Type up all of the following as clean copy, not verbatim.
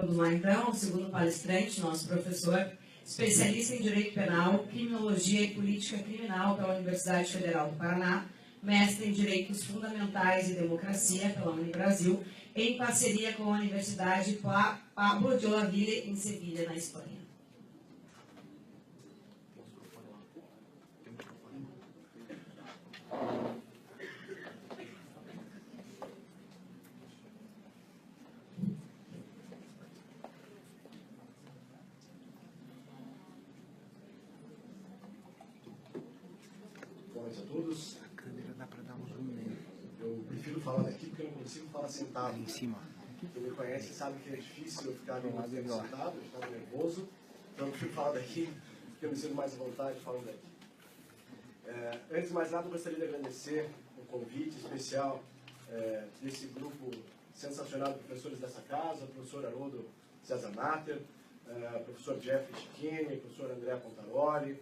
Vamos lá, então, o segundo palestrante, nosso professor, especialista em Direito Penal, Criminologia e Política Criminal pela Universidade Federal do Paraná, mestre em Direitos Fundamentais e Democracia pela Unibrasil, em parceria com a Universidade Pablo de Olavide, em Sevilha, na Espanha. Boa noite a todos. A câmera dá para dar um zoom nele. Eu prefiro falar daqui porque eu não consigo falar sentado. Ali em cima. Quem me conhece sabe que é difícil eu ficar muito tempo melhor. sentado, eu estava nervoso. Então eu prefiro falar daqui porque eu me sinto mais à vontade falando daqui. Antes de mais nada, eu gostaria de agradecer o convite especial desse grupo sensacional de professores dessa casa, o professor Haroldo César Natter, professor Jeffrey Chichini, professor André Pontaroli.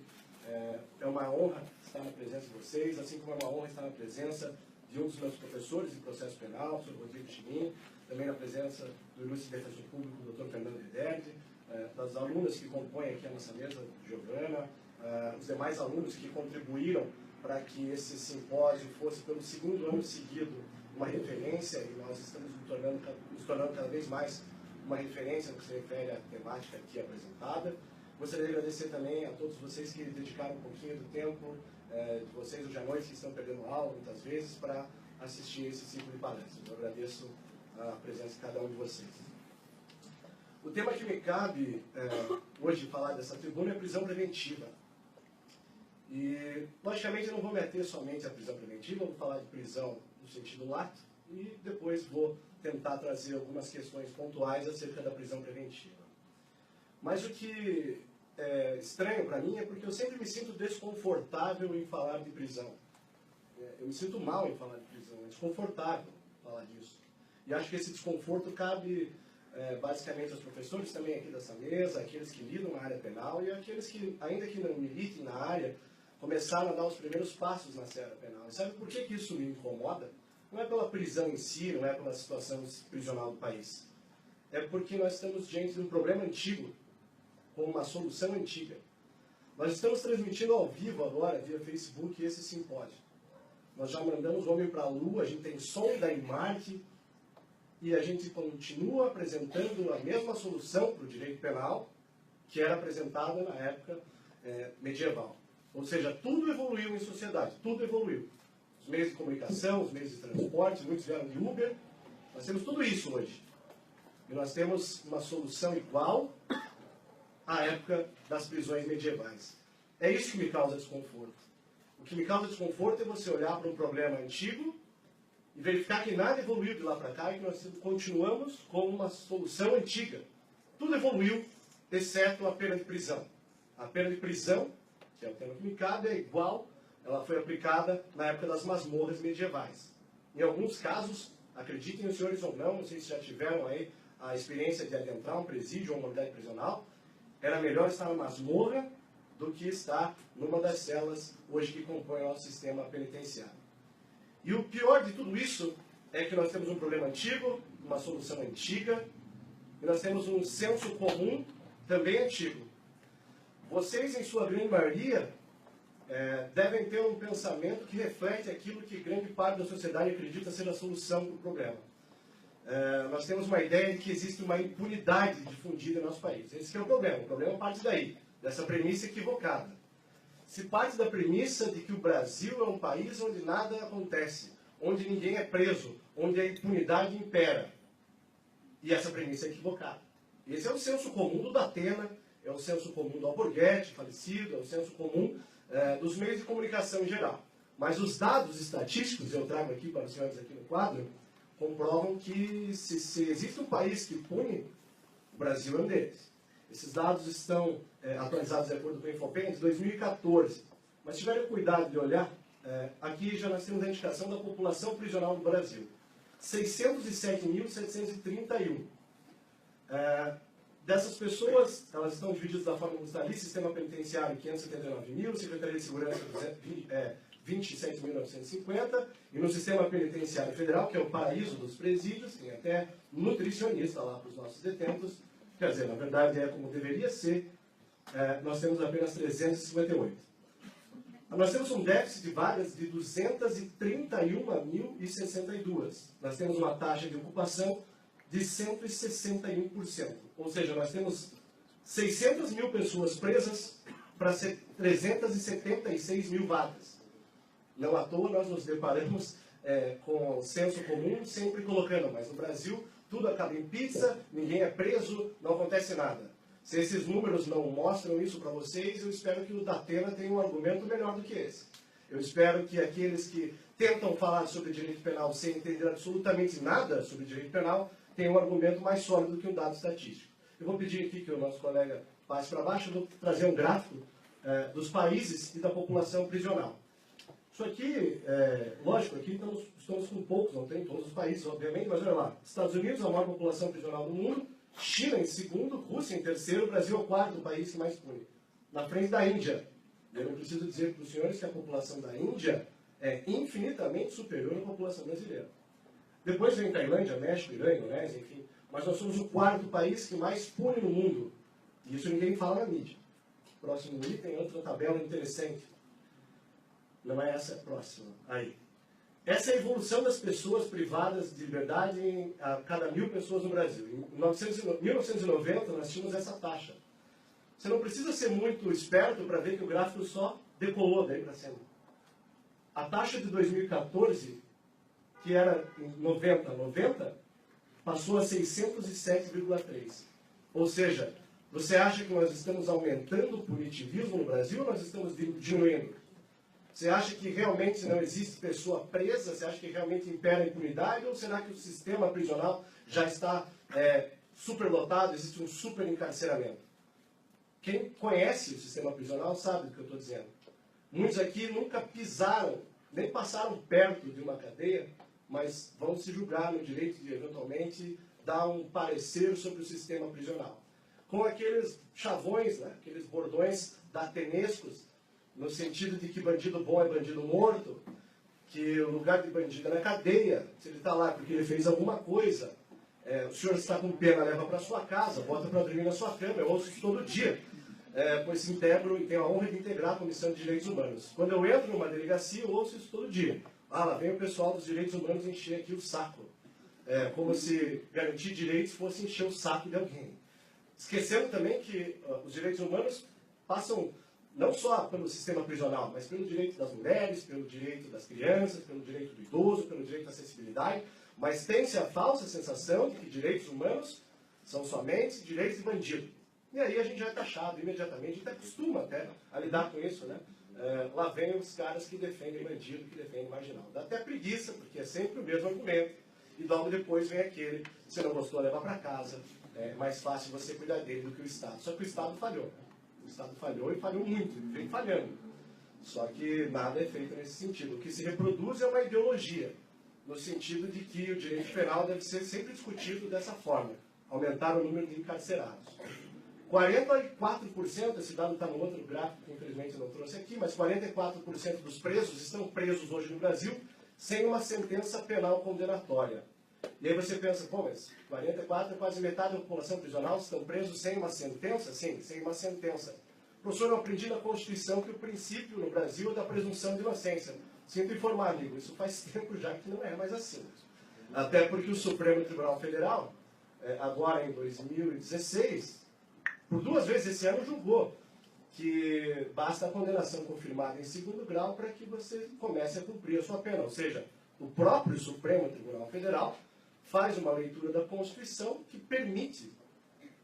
É uma honra estar na presença de vocês, assim como é uma honra estar na presença de um dos meus professores de processo penal, o professor Rodrigo Chimin, também na presença do ilustre defensor público, o Dr. Fernando Riderde, das alunas que compõem aqui a nossa mesa, Giovana, os demais alunos que contribuíram para que esse simpósio fosse, pelo segundo ano seguido, uma referência, e nós estamos nos tornando cada vez mais uma referência no que se refere à temática aqui apresentada. Gostaria de agradecer também a todos vocês que dedicaram um pouquinho do tempo de vocês hoje à noite, que estão perdendo aula muitas vezes, para assistir esse ciclo de palestras. Eu agradeço a presença de cada um de vocês. O tema que me cabe hoje falar dessa tribuna é prisão preventiva. E, logicamente, eu não vou me ater somente à prisão preventiva, eu vou falar de prisão no sentido lato e depois vou tentar trazer algumas questões pontuais acerca da prisão preventiva. Mas o que é estranho para mim é porque eu sempre me sinto desconfortável em falar de prisão. Eu me sinto mal em falar de prisão, é desconfortável falar disso. E acho que esse desconforto cabe basicamente aos professores também aqui dessa mesa, aqueles que lidam na área penal e aqueles que, ainda que não militem na área, começaram a dar os primeiros passos na seara penal. E sabe por que isso me incomoda? Não é pela prisão em si, não é pela situação prisional do país. É porque nós estamos diante de um problema antigo, com uma solução antiga. Nós estamos transmitindo ao vivo agora, via Facebook, esse simpósio. Nós já mandamos o homem para a Lua, a gente tem sonda em Marte, e a gente continua apresentando a mesma solução para o direito penal que era apresentada na época medieval. Ou seja, tudo evoluiu em sociedade, tudo evoluiu. Os meios de comunicação, os meios de transporte, muitos vieram de Uber. Nós temos tudo isso hoje. E nós temos uma solução igual à época das prisões medievais. É isso que me causa desconforto. O que me causa desconforto é você olhar para um problema antigo e verificar que nada evoluiu de lá para cá e que nós continuamos com uma solução antiga. Tudo evoluiu, exceto a pena de prisão. A pena de prisão, que é o tema que me cabe, é igual, ela foi aplicada na época das masmorras medievais. Em alguns casos, acreditem os senhores ou não sei se já tiveram aí a experiência de adentrar um presídio ou uma unidade prisional, era melhor estar na masmorra do que estar numa das celas hoje que compõem o nosso sistema penitenciário. E o pior de tudo isso é que nós temos um problema antigo, uma solução antiga, e nós temos um senso comum também antigo. Vocês, em sua grande maioria, devem ter um pensamento que reflete aquilo que grande parte da sociedade acredita ser a solução para o problema. Nós temos uma ideia de que existe uma impunidade difundida em nosso país. Esse que é o problema parte daí, dessa premissa equivocada. Se parte da premissa de que o Brasil é um país onde nada acontece, onde ninguém é preso, onde a impunidade impera. E essa premissa é equivocada. Esse é o senso comum do Datena, é o senso comum do Alborguete, falecido, é o senso comum dos meios de comunicação em geral. Mas os dados estatísticos, eu trago aqui para os senhores aqui no quadro, comprovam que se existe um país que pune, o Brasil é um deles. Esses dados estão atualizados de acordo com o Infopen de 2014. Mas se tiverem cuidado de olhar, aqui já nós temos a indicação da população prisional do Brasil. 607.731. Dessas pessoas, elas estão divididas da forma como está ali, sistema penitenciário 579.000, Secretaria de Segurança 27.950, e no sistema penitenciário federal, que é o paraíso dos presídios, tem até nutricionista lá para os nossos detentos, quer dizer, na verdade é como deveria ser, nós temos apenas 358. Nós temos um déficit de vagas de 231.062. Nós temos uma taxa de ocupação de 161%. Ou seja, nós temos 600 mil pessoas presas para 376 mil vagas. Não à toa nós nos deparamos com o senso comum sempre colocando, mas no Brasil tudo acaba em pizza, ninguém é preso, não acontece nada. Se esses números não mostram isso para vocês, eu espero que o Datena tenha um argumento melhor do que esse. Eu espero que aqueles que tentam falar sobre direito penal sem entender absolutamente nada sobre direito penal tenham um argumento mais sólido que um dado estatístico. Eu vou pedir aqui que o nosso colega passe para baixo, eu vou trazer um gráfico dos países e da população prisional. Isso aqui, lógico, aqui estamos com poucos, não tem todos os países, obviamente, mas olha lá, Estados Unidos, a maior população prisional do mundo, China em segundo, Rússia em terceiro, Brasil é o quarto país que mais pune. Na frente da Índia. Eu não preciso dizer para os senhores que a população da Índia é infinitamente superior à população brasileira. Depois vem Tailândia, México, Irã, Indonésia, enfim. Mas nós somos o quarto país que mais pune no mundo. E isso ninguém fala na mídia. Próximo item, outra tabela interessante. Não é essa, é a próxima. Aí. Essa é a evolução das pessoas privadas de liberdade a cada 1.000 pessoas no Brasil. Em 1990, nós tínhamos essa taxa. Você não precisa ser muito esperto para ver que o gráfico só decolou daí para cima. A taxa de 2014, que era em 90, passou a 607,3. Ou seja, você acha que nós estamos aumentando o punitivismo no Brasil ou nós estamos diminuindo? Você acha que realmente não existe pessoa presa? Você acha que realmente impera a impunidade? Ou será que o sistema prisional já está superlotado, existe um super encarceramento? Quem conhece o sistema prisional sabe do que eu estou dizendo. Muitos aqui nunca pisaram, nem passaram perto de uma cadeia, mas vão se julgar no direito de, eventualmente, dar um parecer sobre o sistema prisional. Com aqueles chavões, né, aqueles bordões datanescos, no sentido de que bandido bom é bandido morto, que o lugar de bandido é na cadeia, se ele está lá porque ele fez alguma coisa, o senhor está com pena, leva para sua casa, bota para dormir na sua cama, eu ouço isso todo dia, pois integro e tenho a honra de integrar a Comissão de Direitos Humanos. Quando eu entro numa delegacia, eu ouço isso todo dia. Lá vem o pessoal dos direitos humanos encher aqui o saco, como se garantir direitos fosse encher o saco de alguém. Esquecendo também que os direitos humanos passam não só pelo sistema prisional, mas pelo direito das mulheres, pelo direito das crianças, pelo direito do idoso, pelo direito da acessibilidade, mas tem-se a falsa sensação de que direitos humanos são somente direitos de bandido. E aí a gente já é taxado imediatamente, a gente acostuma até a lidar com isso, né? Lá vem os caras que defendem bandido, que defendem marginal. Dá até preguiça, porque é sempre o mesmo argumento. E logo depois vem aquele, se não gostou, leva para casa. É mais fácil você cuidar dele do que o Estado. Só que o Estado falhou. O Estado falhou e falhou muito, ele vem falhando. Só que nada é feito nesse sentido. O que se reproduz é uma ideologia, no sentido de que o direito penal deve ser sempre discutido dessa forma, aumentar o número de encarcerados. 44%, esse dado está no outro gráfico, que infelizmente eu não trouxe aqui, mas 44% dos presos estão presos hoje no Brasil sem uma sentença penal condenatória. E aí você pensa, pô, mas 44 é quase metade da população prisional estão presos sem uma sentença? Sim, sem uma sentença. Professor, eu aprendi na Constituição que o princípio no Brasil é da presunção de inocência. Sinto informar, amigo, isso faz tempo já que não é mais assim. Até porque o Supremo Tribunal Federal, agora em 2016, por 2 vezes esse ano julgou que basta a condenação confirmada em 2º grau para que você comece a cumprir a sua pena. Ou seja, o próprio Supremo Tribunal Federal faz uma leitura da Constituição que permite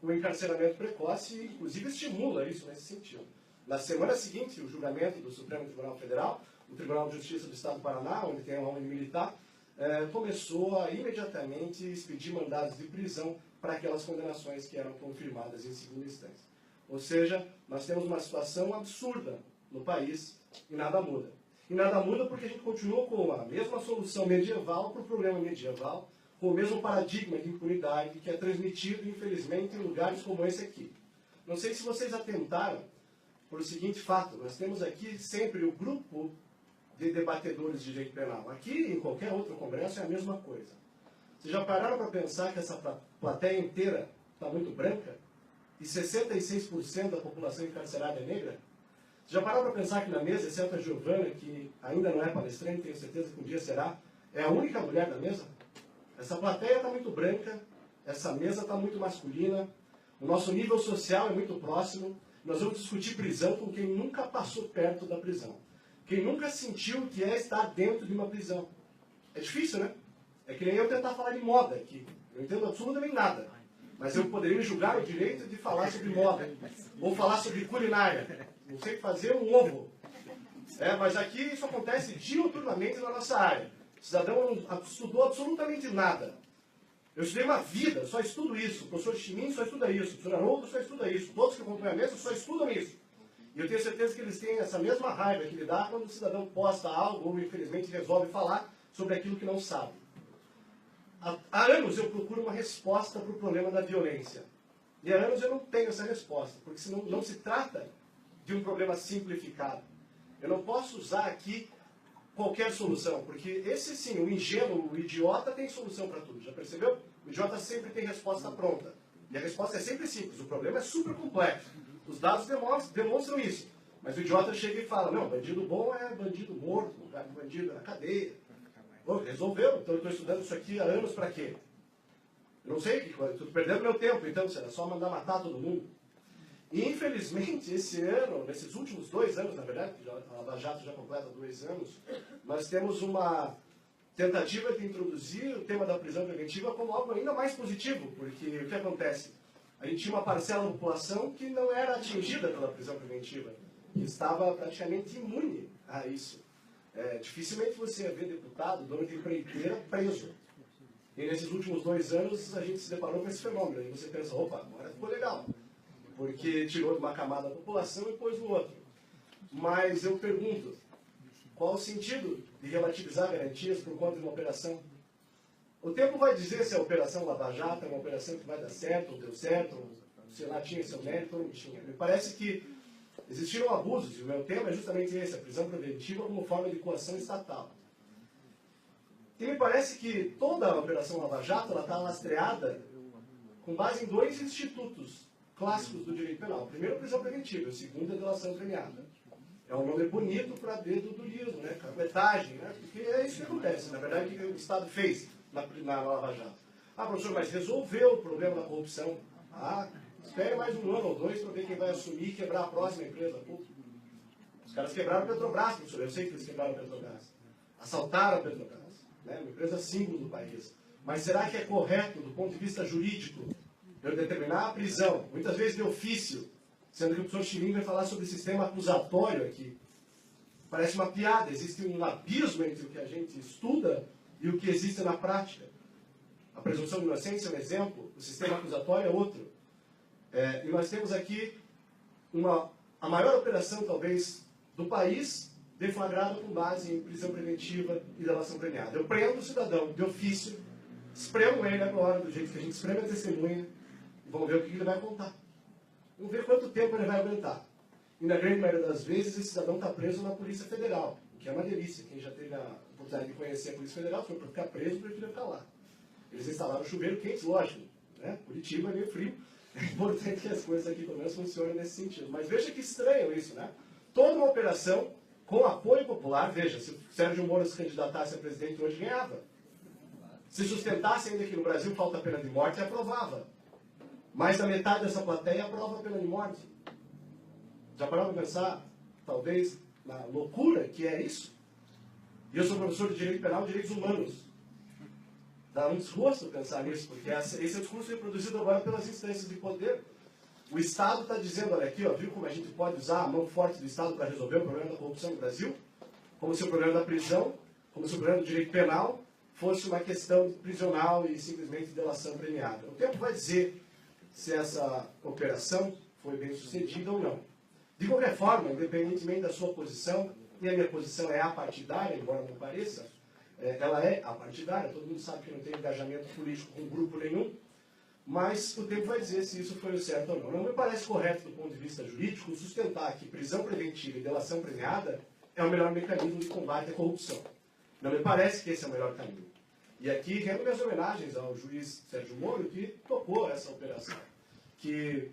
o encarceramento precoce e, inclusive, estimula isso nesse sentido. Na semana seguinte, o julgamento do Supremo Tribunal Federal, o Tribunal de Justiça do Estado do Paraná, onde tem a ordem militar, começou a imediatamente expedir mandados de prisão para aquelas condenações que eram confirmadas em 2ª instância. Ou seja, nós temos uma situação absurda no país e nada muda. E nada muda porque a gente continua com a mesma solução medieval para o problema medieval, com o mesmo paradigma de impunidade que é transmitido, infelizmente, em lugares como esse aqui. Não sei se vocês atentaram para o seguinte fato, nós temos aqui sempre o grupo de debatedores de direito penal. Aqui, em qualquer outro congresso, é a mesma coisa. Vocês já pararam para pensar que essa plateia inteira está muito branca? E 66% da população encarcerada é negra? Vocês já pararam para pensar que na mesa, exceto a Giovana, que ainda não é palestrante, tenho certeza que um dia será, é a única mulher da mesa? Essa plateia está muito branca, essa mesa está muito masculina, o nosso nível social é muito próximo, nós vamos discutir prisão com quem nunca passou perto da prisão. Quem nunca sentiu o que é estar dentro de uma prisão. É difícil, né? É que nem eu tentar falar de moda aqui. Eu não entendo absolutamente nada. Mas eu poderia me julgar o direito de falar sobre moda. Ou falar sobre culinária. Não sei fazer um ovo. Mas aqui isso acontece diuturnamente na nossa área. O cidadão não estudou absolutamente nada. Eu estudei uma vida, só estudo isso. O professor Chimin só estuda isso. O professor Haroldo só estuda isso. Todos que acompanham a mesa só estudam isso. E eu tenho certeza que eles têm essa mesma raiva que lhe dá quando o cidadão posta algo ou, infelizmente, resolve falar sobre aquilo que não sabe. Há anos eu procuro uma resposta para o problema da violência. E há anos eu não tenho essa resposta, porque senão não se trata de um problema simplificado. Eu não posso usar aqui qualquer solução, porque esse sim, o ingênuo, o idiota tem solução para tudo, já percebeu? O idiota sempre tem resposta pronta. E a resposta é sempre simples, o problema é super complexo. Os dados demonstram isso. Mas o idiota chega e fala, não, bandido bom é bandido morto, bandido na cadeia. Pô, resolveu, então eu estou estudando isso aqui há anos para quê? Eu não sei, estou perdendo meu tempo, então será só mandar matar todo mundo. E infelizmente, esse ano, nesses últimos 2 anos, na verdade, a Lava Jato já completa 2 anos, nós temos uma tentativa de introduzir o tema da prisão preventiva como algo ainda mais positivo, porque o que acontece? A gente tinha uma parcela da população que não era atingida pela prisão preventiva, que estava praticamente imune a isso. Dificilmente você ia ver deputado, dono de empreiteira, preso. E nesses últimos 2 anos a gente se deparou com esse fenômeno. E você pensa, opa, agora ficou legal. Porque tirou de uma camada da população e pôs no outro. Mas eu pergunto, qual o sentido de relativizar garantias por conta de uma operação? O tempo vai dizer se a operação Lava Jato é uma operação que vai dar certo, ou deu certo, ou se lá tinha seu mérito ou não tinha. Me parece que existiram abusos, e o meu tema é justamente esse, a prisão preventiva como forma de coação estatal. E me parece que toda a operação Lava Jato está lastreada com base em 2 institutos clássicos do direito penal. O primeiro, prisão preventiva, o segundo, a delação premiada. É um nome bonito para dedo do livro, né? Carpetagem, né? Porque é isso que acontece. Na verdade, o que o Estado fez na Lava Jato? Ah, professor, mas resolveu o problema da corrupção. Ah, espere mais 1 ano ou 2 para ver quem vai assumir e quebrar a próxima empresa pública. Os caras quebraram a Petrobras, professor. Eu sei que eles quebraram a Petrobras. Assaltaram a Petrobras, né? Uma empresa símbolo do país. Mas será que é correto, do ponto de vista jurídico, eu determinar a prisão, muitas vezes de ofício, sendo que o professor Chimin vai falar sobre o sistema acusatório aqui? Parece uma piada, existe um abismo entre o que a gente estuda e o que existe na prática. A presunção de inocência é um exemplo, o sistema acusatório é outro. E nós temos aqui a maior operação, talvez, do país, deflagrada com base em prisão preventiva e delação premiada. Eu prendo o cidadão de ofício, espremo ele agora, do jeito que a gente espreme a testemunha, e vamos ver o que ele vai contar. Vamos ver quanto tempo ele vai aguentar. E na grande maioria das vezes, esse cidadão está preso na Polícia Federal, o que é uma delícia. Quem já teve a oportunidade de conhecer a Polícia Federal, foi para ficar preso, preferiu ficar lá. Eles instalaram chuveiro quente, lógico. Né? Curitiba é meio frio. É importante que as coisas aqui, pelo menos, funcionem nesse sentido. Mas veja que estranho isso, né? Toda uma operação com apoio popular. Veja, se o Sérgio Moro se candidatasse a presidente hoje, ganhava. Se sustentasse ainda que no Brasil falta a pena de morte, aprovava. Mais da metade dessa plateia aprova a pena de morte. Já pararam para pensar, talvez, na loucura que é isso? E eu sou professor de Direito Penal e Direitos Humanos. Dá um desgosto pensar nisso, porque esse é o discurso reproduzido agora pelas instâncias de poder. O Estado está dizendo, olha aqui, ó, viu como a gente pode usar a mão forte do Estado para resolver o problema da corrupção no Brasil? Como se o problema da prisão, como se o problema do direito penal fosse uma questão prisional e simplesmente delação premiada. O tempo vai dizer se essa operação foi bem sucedida ou não. De qualquer forma, independentemente da sua posição, e a minha posição é apartidária, embora não pareça, ela é apartidária, todo mundo sabe que não tem engajamento político com grupo nenhum, mas o tempo vai dizer se isso foi o certo ou não. Não me parece correto, do ponto de vista jurídico, sustentar que prisão preventiva e delação premiada é o melhor mecanismo de combate à corrupção. Não me parece que esse é o melhor caminho. E aqui rendo minhas homenagens ao juiz Sérgio Moro, que topou essa operação, que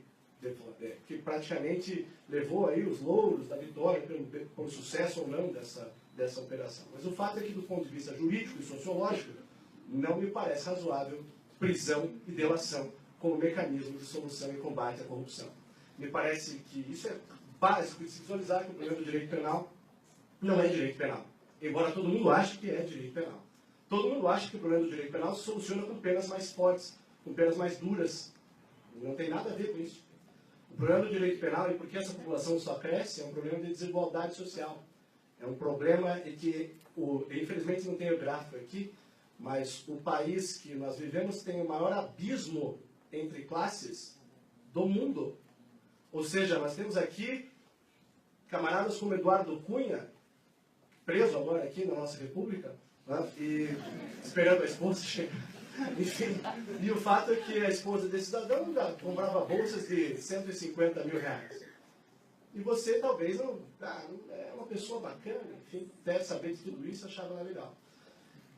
praticamente levou aí os louros da vitória pelo sucesso ou não dessa operação. Mas o fato é que, do ponto de vista jurídico e sociológico, não me parece razoável prisão e delação como mecanismo de solução e combate à corrupção. Me parece que isso é básico de se visualizar que o problema do direito penal não é direito penal. Embora todo mundo ache que é direito penal. Todo mundo acha que o problema do direito penal se soluciona com penas mais fortes, com penas mais duras. Não tem nada a ver com isso. O problema do direito penal, e porque essa população só cresce, é um problema de desigualdade social. É um problema que, infelizmente não tem o gráfico aqui, mas o país que nós vivemos tem o maior abismo entre classes do mundo. Ou seja, nós temos aqui camaradas como Eduardo Cunha, preso agora aqui na nossa república, né, e esperando a esposa chegar. Enfim, e o fato é que a esposa desse cidadão comprava bolsas de 150 mil reais. E você talvez não é uma pessoa bacana, enfim, deve saber de tudo isso, achava legal.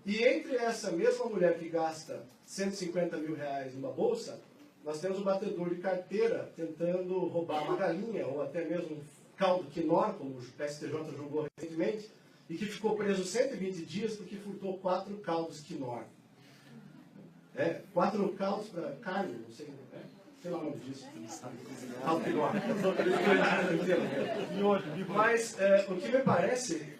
E entre essa mesma mulher que gasta 150 mil reais numa bolsa, nós temos um batedor de carteira tentando roubar uma galinha, ou até mesmo um caldo quinor, como o STJ julgou recentemente, e que ficou preso 120 dias porque furtou 4 caldos quinor. 4 caldos para carne, não sei, sei lá o nome disso. Caldo quinor. Mas o que me parece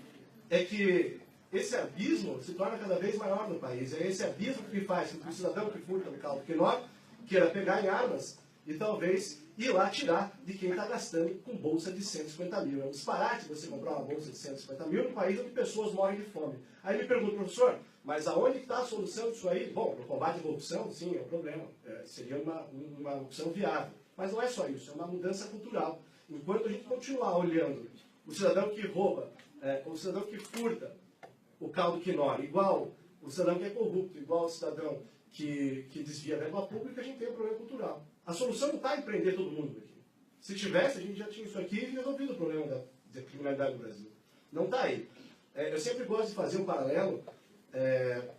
é que esse abismo se torna cada vez maior no país. É esse abismo que faz com que o cidadão que furta no caldo quinor queira pegar em armas e talvez ir lá tirar de quem está gastando com bolsa de 150 mil. É um disparate você comprar uma bolsa de 150 mil num país onde pessoas morrem de fome. Aí me pergunto, professor, mas aonde está a solução disso aí? Bom, no combate à corrupção, sim, é um problema. Seria uma opção viável. Mas não é só isso, é uma mudança cultural. Enquanto a gente continuar olhando o cidadão que rouba, o cidadão que furta o caldo quinor, igual o cidadão que é corrupto, igual o cidadão que desvia a verba pública, a gente tem um problema cultural. A solução não está em prender todo mundo aqui. Se tivesse, a gente já tinha isso aqui e resolvido o problema da criminalidade no Brasil. Não está aí. Eu sempre gosto de fazer um paralelo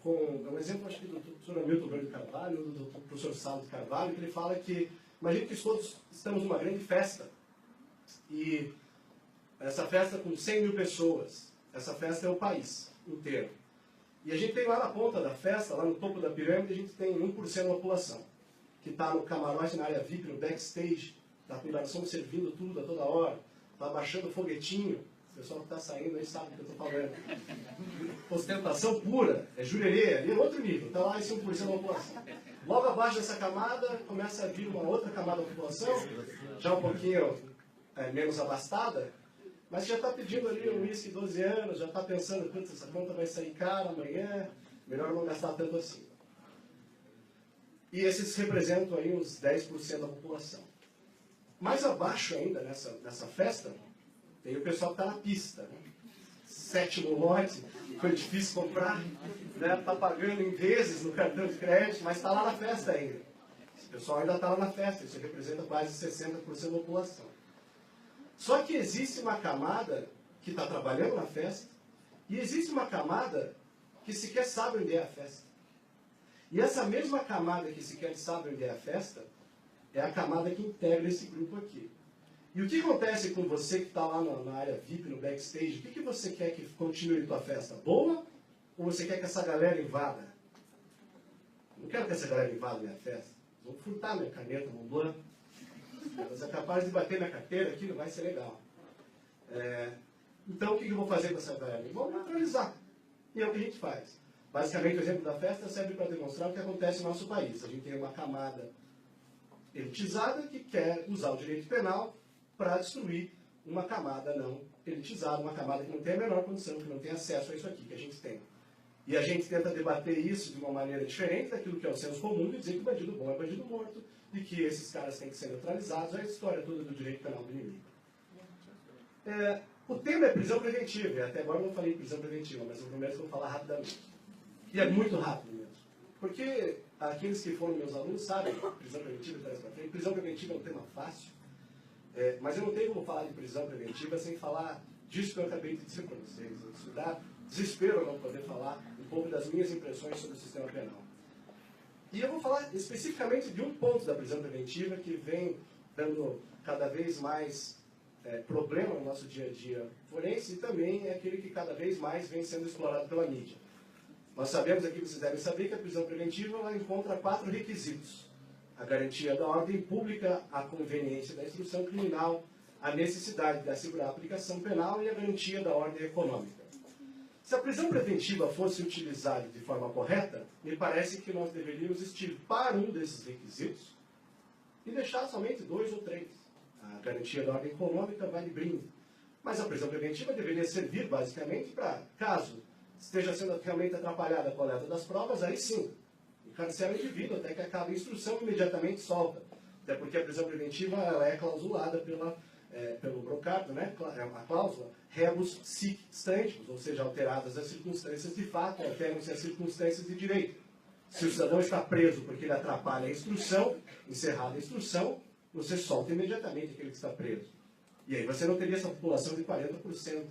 com um exemplo, acho que do professor Hamilton Verde Carvalho, do professor Saldo de Carvalho, que ele fala que, imagina que todos estamos numa grande festa, e essa festa com 100 mil pessoas, essa festa é o país inteiro. E a gente tem lá na ponta da festa, lá no topo da pirâmide, a gente tem 1% da população, que está no camarote, na área VIP, no backstage, está com o garçom servindo tudo a toda hora, está baixando foguetinho. O pessoal que está saindo aí sabe do que eu estou falando. Ostentação pura, é jurerê, ali é outro nível, está lá esse 1% da população. Logo abaixo dessa camada, começa a vir uma outra camada da população, já um pouquinho menos abastada, mas já está pedindo ali um uísque 12 anos, já está pensando, putz, essa conta vai sair cara amanhã, melhor não gastar tanto assim. E esses representam aí uns 10% da população. Mais abaixo ainda, nessa festa, tem o pessoal que está na pista. Né? 7º lote, foi difícil comprar, está pagando em vezes no cartão de crédito, mas está lá na festa ainda. Esse pessoal ainda está lá na festa, isso representa quase 60% da população. Só que existe uma camada que está trabalhando na festa, e existe uma camada que sequer sabe onde é a festa. E essa mesma camada que sequer sabe onde é a festa, é a camada que integra esse grupo aqui. E o que acontece com você que está lá na área VIP, no backstage? O que você quer que continue a tua festa? Boa? Ou você quer que essa galera invada? Eu não quero que essa galera invada minha festa. Vão furtar minha caneta, Mont Blanc. Elas é capaz de bater minha carteira aqui, não vai ser legal. Então, o que eu vou fazer com essa galera? Vamos neutralizar. E é o que a gente faz. Basicamente, o exemplo da festa serve para demonstrar o que acontece no nosso país. A gente tem uma camada elitizada que quer usar o direito penal para destruir uma camada não elitizada, uma camada que não tem a menor condição, que não tem acesso a isso aqui que a gente tem. E a gente tenta debater isso de uma maneira diferente daquilo que é o senso comum e dizer que o bandido bom é bandido morto e que esses caras têm que ser neutralizados. É a história toda do direito penal do inimigo. O tema é prisão preventiva, e até agora eu não falei prisão preventiva, mas eu prometo que eu vou falar rapidamente. E é muito rápido mesmo. Porque aqueles que foram meus alunos sabem que prisão preventiva traz para frente. Prisão preventiva é um tema fácil, mas eu não tenho como falar de prisão preventiva sem falar disso que eu acabei de dizer para vocês. Isso dá desespero não poder falar um pouco das minhas impressões sobre o sistema penal. E eu vou falar especificamente de um ponto da prisão preventiva que vem dando cada vez mais problema no nosso dia a dia forense e também é aquele que cada vez mais vem sendo explorado pela mídia. Nós sabemos aqui, vocês devem saber, que a prisão preventiva ela encontra 4 requisitos: a garantia da ordem pública, a conveniência da instrução criminal, a necessidade de assegurar a aplicação penal e a garantia da ordem econômica. Se a prisão preventiva fosse utilizada de forma correta, me parece que nós deveríamos extirpar um desses requisitos e deixar somente 2 ou 3. A garantia da ordem econômica vale brinde. Mas a prisão preventiva deveria servir basicamente para, caso esteja sendo realmente atrapalhada a coleta das provas, aí sim, encarcera o indivíduo até que acabe a instrução e imediatamente solta. Até porque a prisão preventiva ela é clausulada pelo brocardo, né? A cláusula rebus sic stantibus, ou seja, alteradas as circunstâncias de fato, alteram-se as circunstâncias de direito. Se o cidadão está preso porque ele atrapalha a instrução, encerrada a instrução, você solta imediatamente aquele que está preso. E aí você não teria essa população de 40%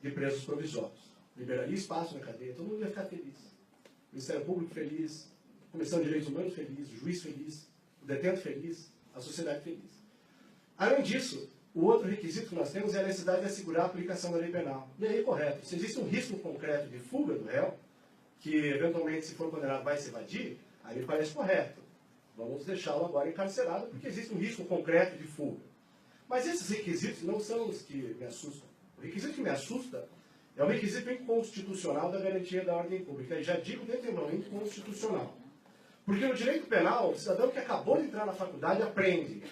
de presos provisórios. Liberaria espaço na cadeia, todo mundo ia ficar feliz. O Ministério Público feliz, a Comissão de Direitos Humanos feliz, o juiz feliz, o detento feliz, a sociedade feliz. Além disso, o outro requisito que nós temos é a necessidade de assegurar a aplicação da lei penal. E aí, correto, se existe um risco concreto de fuga do réu, que eventualmente, se for condenado, vai se evadir, aí me parece correto. Vamos deixá-lo agora encarcerado, porque existe um risco concreto de fuga. Mas esses requisitos não são os que me assustam. O requisito que me assusta é o requisito inconstitucional da garantia da ordem pública. E já digo de antemão, inconstitucional. Porque no direito penal, o cidadão que acabou de entrar na faculdade aprende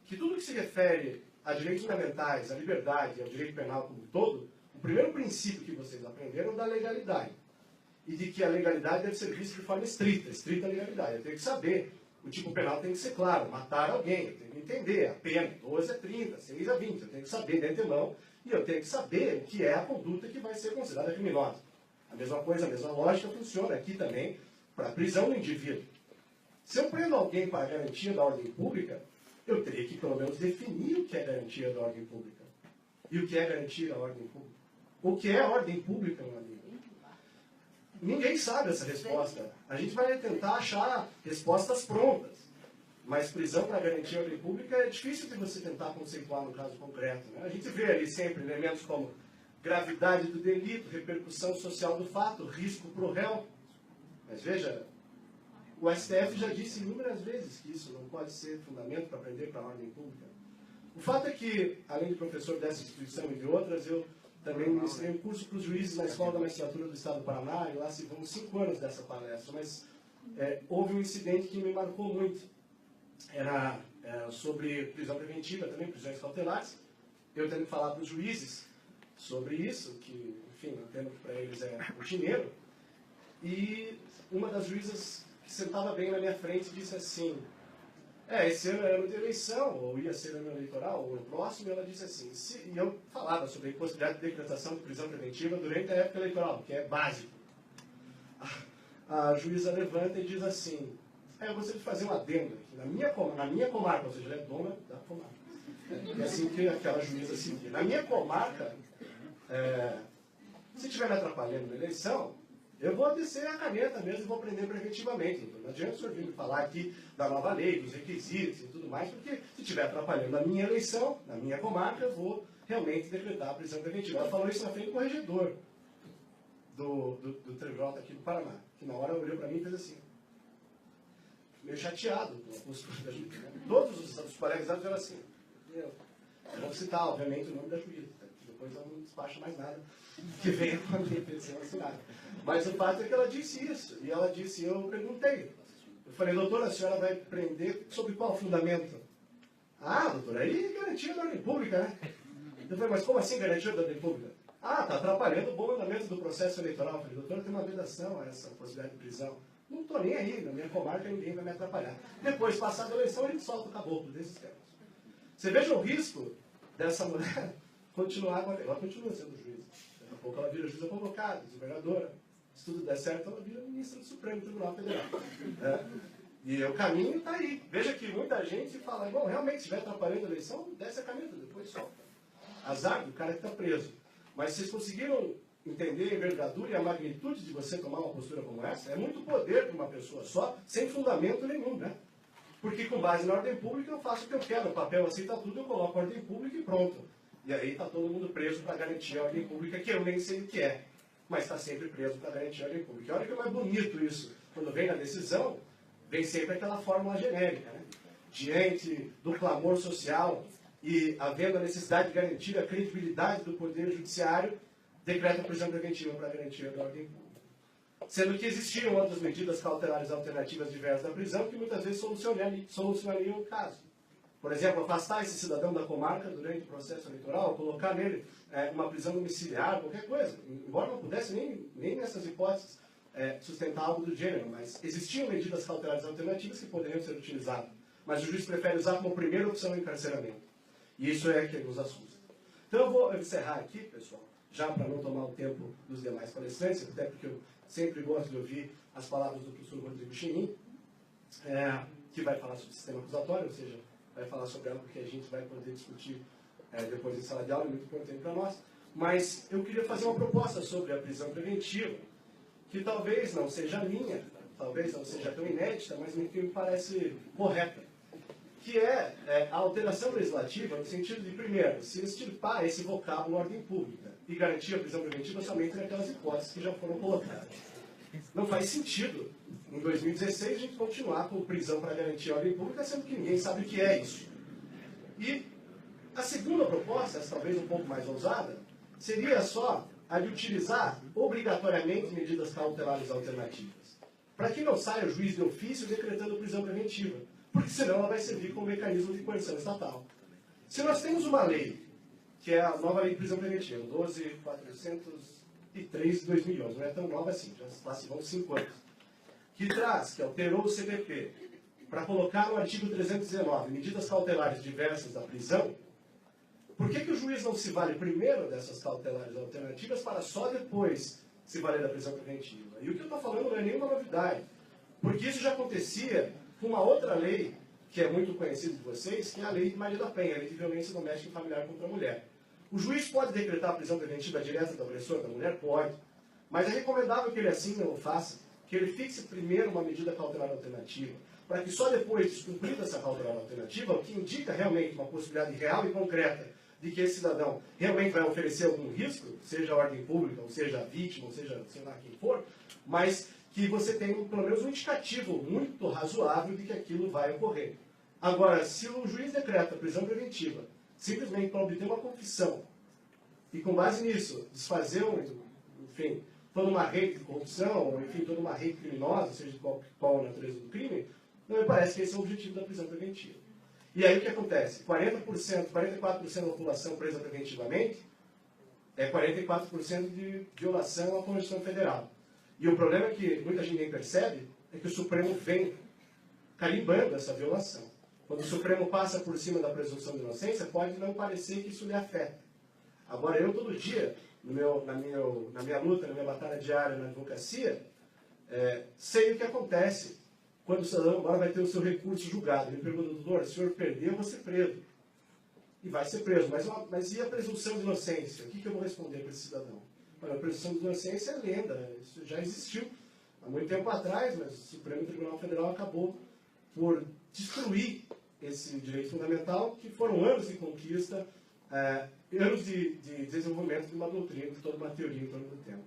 que tudo que se refere a direitos fundamentais, à liberdade, ao direito penal como um todo, o primeiro princípio que vocês aprenderam é da legalidade. E de que a legalidade deve ser vista de forma estrita legalidade. Eu tenho que saber, o tipo penal tem que ser claro, matar alguém, eu tenho que entender, a pena, 12 a 30, 6 a 20, eu tenho que saber de antemão, e eu tenho que saber o que é a conduta que vai ser considerada criminosa. A mesma coisa, a mesma lógica funciona aqui também para a prisão do indivíduo. Se eu prendo alguém para a garantia da ordem pública, eu teria que, pelo menos, definir o que é garantia da ordem pública. E o que é garantia da ordem pública? O que é ordem pública, meu amigo? Ninguém sabe essa resposta. A gente vai tentar achar respostas prontas. Mas prisão para garantir a ordem pública é difícil de você tentar conceituar no caso concreto. Né? A gente vê ali sempre elementos como gravidade do delito, repercussão social do fato, risco para o réu. Mas veja, o STF já disse inúmeras vezes que isso não pode ser fundamento para prender para a ordem pública. O fato é que, além de professor dessa instituição e de outras, eu também ministrei um curso para os juízes na Escola da Magistratura do Estado do Paraná, e lá se vão 5 anos dessa palestra, mas houve um incidente que me marcou muito. Era sobre prisão preventiva, também prisões cautelares. Eu tendo que falar para os juízes sobre isso, que, enfim, eu entendo que para eles é rotineiro, e uma das juízas que sentava bem na minha frente disse assim, esse ano era ano de eleição, ou ia ser ano eleitoral, ou no próximo, e ela disse assim, e eu falava sobre a impossibilidade de decretação de prisão preventiva durante a época eleitoral, que é básico. A juíza levanta e diz assim, eu gostaria de fazer um adendo aqui, na minha comarca, ou seja, ela é dona da comarca. É assim que aquela juíza se diz. Na minha comarca, se estiver me atrapalhando na eleição, eu vou descer a caneta mesmo e vou prender preventivamente. Então, não adianta o senhor vir me falar aqui da nova lei, dos requisitos e tudo mais, porque se estiver atrapalhando a minha eleição, na minha comarca, eu vou realmente decretar a prisão preventiva. Ela falou isso na frente do corregedor do TJ aqui do Paraná, que na hora olhou para mim e fez assim, meio chateado com a postura da juíza. Né? Todos os colegas eram assim. Eu vou citar, obviamente, o nome da juíza, tá? Depois ela não despacha mais nada que venha com a minha petição assinada. Mas o fato é que ela disse isso. E ela disse, eu perguntei. Eu falei, doutora, a senhora vai prender sobre qual fundamento? Ah, doutora, aí garantia da ordem pública, né? Eu falei, mas como assim garantia da ordem pública? Ah, está atrapalhando o bom andamento do processo eleitoral. Eu falei, doutora, tem uma vedação a essa possibilidade de prisão. Não estou nem aí, na minha comarca ninguém vai me atrapalhar. Depois, passada a eleição, a gente solta o caboclo desses termos. Você veja o risco dessa mulher continuar com a... Ela continua sendo juíza. Daqui a pouco ela vira juíza convocada, desembargadora. Se tudo der certo, ela vira ministra do Supremo Tribunal Federal. E o caminho está aí. Veja que muita gente fala, bom, realmente, se estiver atrapalhando a eleição, desce a caneta, depois solta. Azar do cara que está preso. Mas vocês conseguiram entender a envergadura e a magnitude de você tomar uma postura como essa? É muito poder para uma pessoa só, sem fundamento nenhum, né? Porque com base na ordem pública eu faço o que eu quero, o papel aceita tudo, eu coloco a ordem pública e pronto. E aí está todo mundo preso para garantir a ordem pública, que eu nem sei o que é, mas está sempre preso para garantir a ordem pública. E olha que é mais bonito isso, quando vem na decisão, vem sempre aquela fórmula genérica, né? Diante do clamor social e havendo a necessidade de garantir a credibilidade do Poder Judiciário, decreta a prisão preventiva para garantir a ordem pública. Sendo que existiam outras medidas cautelares alternativas diversas da prisão que muitas vezes solucionariam o caso. Por exemplo, afastar esse cidadão da comarca durante o processo eleitoral, colocar nele uma prisão domiciliar, qualquer coisa. Embora não pudesse nem nessas hipóteses sustentar algo do gênero, mas existiam medidas cautelares alternativas que poderiam ser utilizadas. Mas o juiz prefere usar como primeira opção o encarceramento. E isso é que nos assusta. Então eu vou encerrar aqui, pessoal, já para não tomar o tempo dos demais palestrantes, até porque eu sempre gosto de ouvir as palavras do professor Rodrigo Chenin, que vai falar sobre o sistema acusatório, ou seja, vai falar sobre algo que a gente vai poder discutir depois em sala de aula, muito importante para nós. Mas eu queria fazer uma proposta sobre a prisão preventiva, que talvez não seja minha, talvez não seja tão inédita, mas que me parece correta, que é a alteração legislativa no sentido de, primeiro, se extirpar esse vocábulo ordem pública e garantir a prisão preventiva somente naquelas hipóteses que já foram colocadas. Não faz sentido, em 2016, a gente continuar com prisão para garantir a ordem pública, sendo que ninguém sabe o que é isso. E a segunda proposta, essa talvez um pouco mais ousada, seria só a de utilizar obrigatoriamente medidas cautelares alternativas, para que não saia o juiz de ofício decretando prisão preventiva, porque senão ela vai servir como mecanismo de coerção estatal. Se nós temos uma lei, que é a nova lei de prisão preventiva, 12.403 de 2011, não é tão nova assim, já se vão 5 anos, que traz, que alterou o CPP, para colocar no artigo 319 medidas cautelares diversas da prisão, por que o juiz não se vale primeiro dessas cautelares alternativas para só depois se valer da prisão preventiva? E o que eu estou falando não é nenhuma novidade, porque isso já acontecia com uma outra lei, que é muito conhecida de vocês, que é a Lei de Maria da Penha, a Lei de Violência Doméstica e Familiar contra a Mulher. O juiz pode decretar a prisão preventiva direta do agressor da mulher? Pode. Mas é recomendável que ele assim não o faça, que ele fixe primeiro uma medida cautelar alternativa, para que só depois, descumprida essa cautelar alternativa, o que indica realmente uma possibilidade real e concreta de que esse cidadão realmente vai oferecer algum risco, seja a ordem pública, ou seja a vítima, ou seja, sei lá quem for, mas que você tem pelo menos um indicativo muito razoável de que aquilo vai ocorrer. Agora, se o juiz decreta prisão preventiva, simplesmente para obter uma confissão, e com base nisso, desfazer, enfim, toda uma rede de corrupção, ou enfim, toda uma rede criminosa, seja de qual a natureza do crime, não me parece que esse é o objetivo da prisão preventiva. E aí o que acontece? 44% da população presa preventivamente é 44% de violação à Constituição Federal. E o problema é que muita gente nem percebe é que o Supremo vem carimbando essa violação. Quando o Supremo passa por cima da presunção de inocência, pode não parecer que isso lhe afeta. Agora, eu todo dia, na minha luta, na minha batalha diária na advocacia, sei o que acontece quando o cidadão agora vai ter o seu recurso julgado. Ele pergunta, doutor, se o senhor perder, eu vou ser preso. E vai ser preso. Mas e a presunção de inocência? O que eu vou responder para esse cidadão? Olha, a presunção de inocência é lenda. Isso já existiu há muito tempo atrás, mas o Supremo Tribunal Federal acabou por destruir esse direito fundamental, que foram anos de conquista, anos de desenvolvimento de uma doutrina, de toda uma teoria em torno do tema.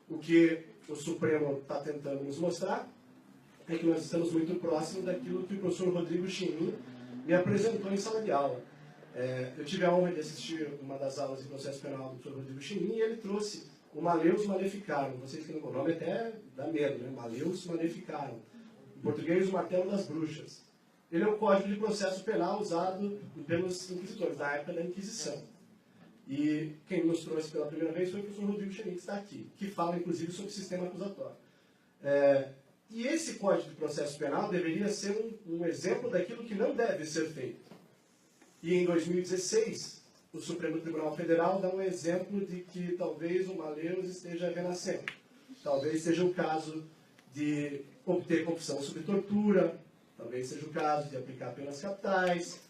O que o Supremo está tentando nos mostrar é que nós estamos muito próximos daquilo que o professor Rodrigo Chenin me apresentou em sala de aula. Eu tive a honra de assistir uma das aulas de processo penal do professor Rodrigo Chenin e ele trouxe o Maleus Maleficarum. Vocês que não conhecem, o nome até dá medo, né? Maleus Maleficarum. Em português, o martelo das bruxas. Ele é o código de processo penal usado pelos inquisidores da época da Inquisição. E quem nos trouxe pela primeira vez foi o professor Rodrigo Chenin, que está aqui, que fala, inclusive, sobre o sistema acusatório. E esse Código de Processo Penal deveria ser um exemplo daquilo que não deve ser feito. E em 2016, o Supremo Tribunal Federal dá um exemplo de que talvez o Maleus esteja renascendo. Talvez seja o caso de obter confissão sob tortura, talvez seja o caso de aplicar penas capitais,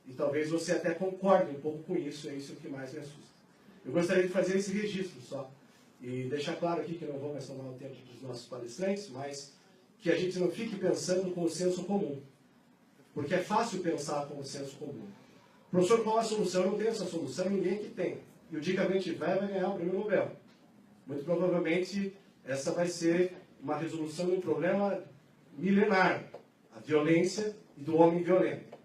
e talvez você até concorde um pouco com isso, é isso que mais me assusta. Eu gostaria de fazer esse registro só, e deixar claro aqui que eu não vou mais tomar o tempo dos nossos palestrantes, mas que a gente não fique pensando com o senso comum, porque é fácil pensar com o senso comum. Professor, qual a solução? Eu não tenho essa solução, ninguém aqui tem. E o dia que a gente vai ganhar o prêmio Nobel. Muito provavelmente, essa vai ser uma resolução de um problema milenar, a violência e do homem violento.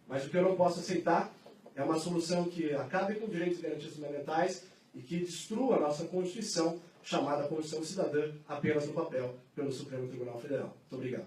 Mas o que eu não posso aceitar é uma solução que acabe com direitos e garantias fundamentais e que destrua a nossa Constituição, chamada Constituição Cidadã, apenas no papel, pelo Supremo Tribunal Federal. Muito obrigado.